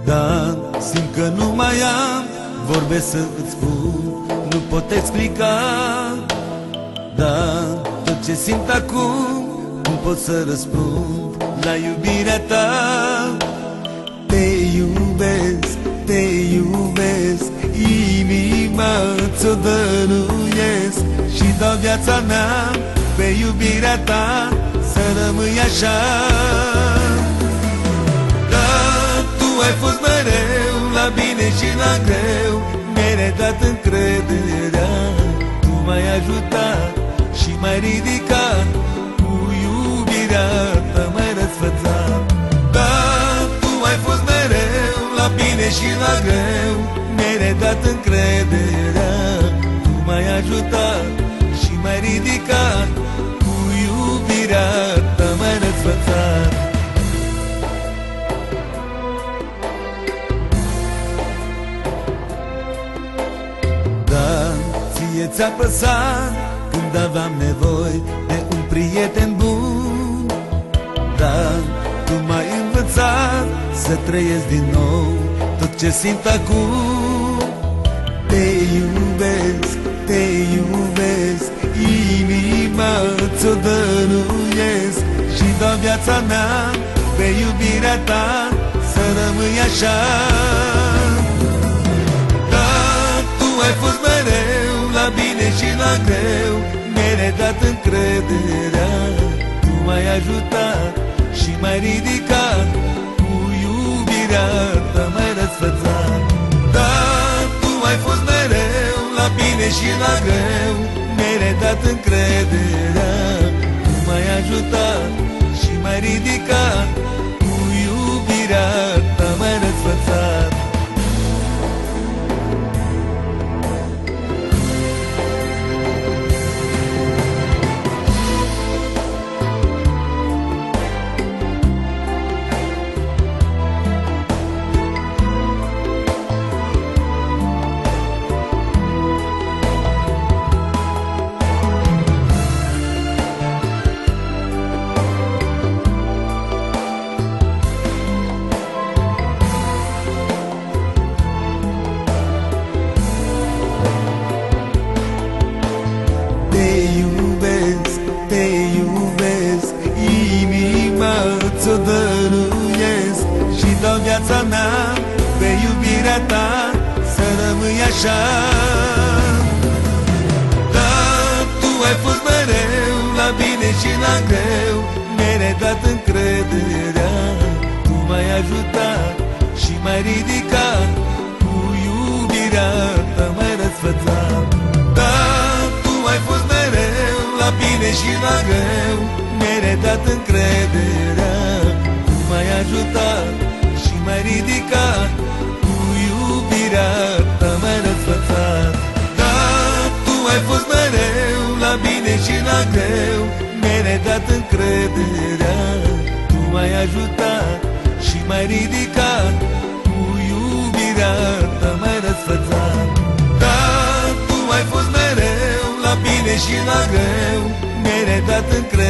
Dar simt că nu mai am vorbe să îți spun, nu pot explica. Dar tot ce simt acum, nu pot să răspund la iubirea ta. Te iubesc, te iubesc, inima ți-o dăruiesc și dau viața mea pe iubirea ta, să rămâi așa. Ai fost mereu la bine și la greu, mi-ai redat încrederea. Tu m-ai ajutat și m-ai ridicat, cu iubirea ta m-ai răsfățat. Da, tu ai fost mereu la bine și la greu, mi-ai redat încrederea. Tu m-ai ajutat și m-ai ridicat, cu iubirea ta m-ai răsfățat. Ți-a păsat când aveam nevoie de un prieten bun. Dar tu m-ai învățat să trăiesc din nou tot ce simt acum. Te iubesc, te iubesc, inima ți-o dăruiesc și dau viața mea pe iubirea ta, să rămâi așa. Da, tu ai fost mereu la bine și la greu, mi-ai redat încrederea. Tu m-ai ajutat și m-ai ridicat, cu iubirea ta m-ai răsfățat. Da, tu ai fost mereu la bine și la greu, mi-ai redat încrederea. Tu m-ai ajutat și m-ai ridicat, cu iubirea ta m-ai răsfățat. Ți-o dăruiesc și dau viața mea pe iubirea ta, să rămâi așa. Da, tu ai fost mereu la bine și la greu, mi-ai redat încrederea. Tu m-ai ajutat și m-ai ridicat, cu iubirea ta m-ai răsfățat. Da, tu ai fost mereu la bine și la greu, mi-ai redat încrederea. Tu m-ai ajutat și m-ai ridicat, cu iubirea ta m-ai răsfățat. Da, tu ai fost mereu la bine și la greu, mi-ai redat încrederea. Tu m-ai ajutat și m-ai ridicat, cu iubirea ta m-ai răsfățat. Da, tu ai fost mereu la bine și la greu, mi-ai redat încrederea.